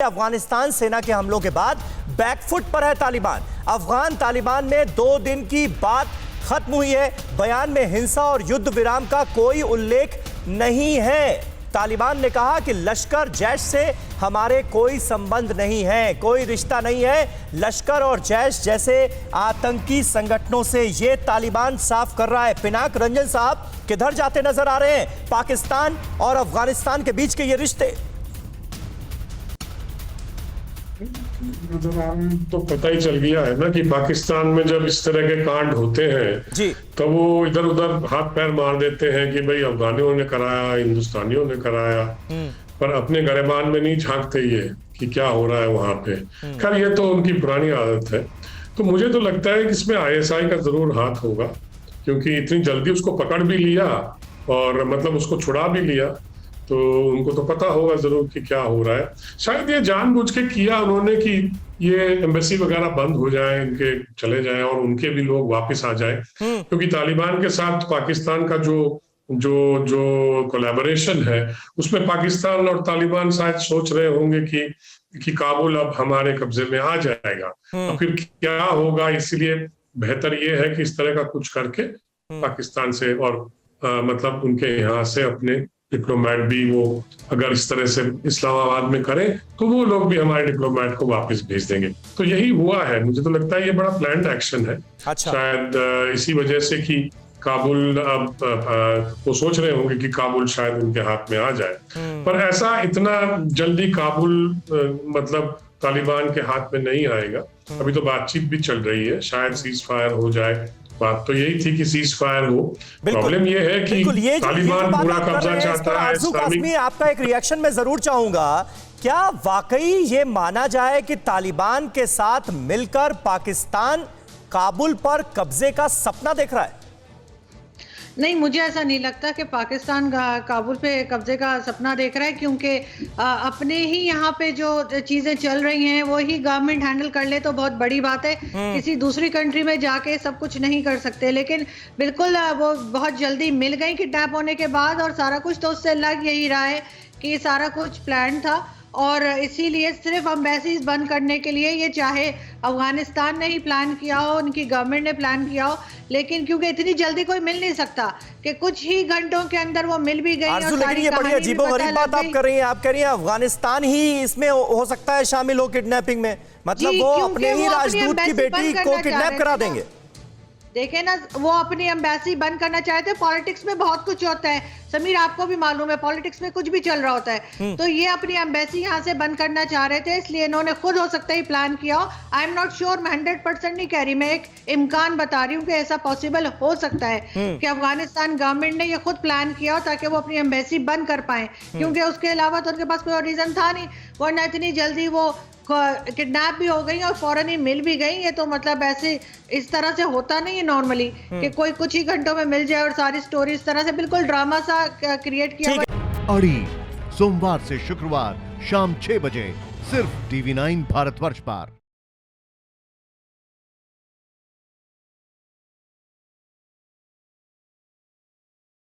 अफगानिस्तान सेना के हमलों के बाद बैकफुट पर है तालिबान। अफगान तालिबान में 2 दिन की बात खत्म हुई है। बयान में हिंसा और युद्ध विराम का कोई उल्लेख नहीं है। तालिबान ने कहा कि लश्कर जैश से हमारे कोई संबंध नहीं है, कोई रिश्ता नहीं है। लश्कर और जैश जैसे आतंकी संगठनों से ये तालिबान साफ कर रहा है। पिनाक रंजन साहब किधर जाते नजर आ रहे हैं पाकिस्तान और अफगानिस्तान के बीच के ये रिश्ते? तो पता ही चल गया है ना कि पाकिस्तान में जब इस तरह के कांड होते हैं जी, तो वो इधर उधर हाथ पैर मार देते हैं कि भाई अफगानियों ने कराया, हिंदुस्तानियों ने कराया, पर अपने गिरेबान में नहीं झांकते ये कि क्या हो रहा है वहां पे। खैर ये तो उनकी पुरानी आदत है। तो मुझे तो लगता है कि इसमें आईएसआई का जरूर हाथ होगा, क्योंकि इतनी जल्दी उसको पकड़ भी लिया और मतलब उसको छुड़ा भी लिया, तो उनको तो पता होगा जरूर कि क्या हो रहा है। शायद ये जानबूझ के किया उन्होंने कि ये एम्बेसी वगैरह बंद हो जाए, इनके चले जाएं और उनके भी लोग वापस आ जाएं, क्योंकि तालिबान के साथ पाकिस्तान का जो जो जो कोलैबोरेशन है उसमें पाकिस्तान और तालिबान शायद सोच रहे होंगे कि काबुल अब हमारे कब्जे में आ जाएगा। और फिर क्या होगा, इसीलिए बेहतर ये है कि इस तरह का कुछ करके पाकिस्तान से और मतलब उनके यहाँ से अपने डिप्लोमेट भी वो अगर इस तरह से इस्लामाबाद में करें तो वो लोग भी हमारे डिप्लोमेट को वापस भेज देंगे। तो यही हुआ है। मुझे तो लगता है ये बड़ा प्लान्ड एक्शन है। अच्छा। शायद इसी वजह से कि काबुल अब वो सोच रहे होंगे कि काबुल शायद उनके हाथ में आ जाए, पर ऐसा इतना जल्दी काबुल मतलब तालिबान के हाथ में नहीं आएगा। अभी तो बातचीत भी चल रही है, शायद सीज फायर हो जाए। बात तो यही थी कि सीज फायर हो। प्रॉब्लम ये है कि तालिबान पूरा कब्जा चाहता है। कासमी, आपका एक रिएक्शन मैं जरूर चाहूंगा। क्या वाकई ये माना जाए कि तालिबान के साथ मिलकर पाकिस्तान काबुल पर कब्जे का सपना देख रहा है? नहीं, मुझे ऐसा नहीं लगता कि पाकिस्तान काबुल पे कब्जे का सपना देख रहा है, क्योंकि अपने ही यहाँ पे जो चीज़ें चल रही हैं वो ही गवर्नमेंट हैंडल कर ले तो बहुत बड़ी बात है। किसी दूसरी कंट्री में जाके सब कुछ नहीं कर सकते, लेकिन बिल्कुल वो बहुत जल्दी मिल गई किडनैप होने के बाद, और सारा कुछ तो उससे लग यही रहा है कि सारा कुछ प्लान था, और इसीलिए सिर्फ एम्बेसीज बंद करने के लिए, ये चाहे अफगानिस्तान ने ही प्लान किया हो, उनकी गवर्नमेंट ने प्लान किया हो, लेकिन क्योंकि इतनी जल्दी कोई मिल नहीं सकता कि कुछ ही घंटों के अंदर वो मिल भी गई। और लेकिन ये बड़ी अजीबोगरीब बात आप कर रही हैं। आप कह रही हैं अफगानिस्तान ही इसमें हो सकता है शामिल हो किडनैपिंग में, मतलब वो अपने ही राजदूत की बेटी को किडनैप करा देंगे। देखे ना, वो अपनी एम्बेसी बंद करना चाहते हैं। पॉलिटिक्स में बहुत कुछ होता है समीर, आपको भी मालूम है, पॉलिटिक्स में कुछ भी चल रहा होता है। तो ये अपनी एम्बेसी यहाँ से बंद करना चाह रहे थे, इसलिए इन्होंने खुद हो सकता है प्लान किया हो। आई एम नॉट श्योर, मैं 100% नहीं कह रही, मैं एक इम्कान बता रही हूँ कि ऐसा पॉसिबल हो सकता है कि अफगानिस्तान गवर्नमेंट ने ये खुद प्लान किया हो ताकि वो अपनी एम्बेसी बंद कर पाए, क्योंकि उसके अलावा तो उनके पास कोई और रीजन था नहीं, वरना इतनी जल्दी वो किडनैप भी हो गई और फौरन ही मिल भी गई। ये तो मतलब ऐसे इस तरह से होता नहीं है नॉर्मली कि कोई कुछ ही घंटों में मिल जाए और सारी स्टोरी इस तरह से बिल्कुल ड्रामा सा क्रिएट किया। अड़ी सोमवार से शुक्रवार शाम 6 बजे सिर्फ TV9 भारतवर्ष पर।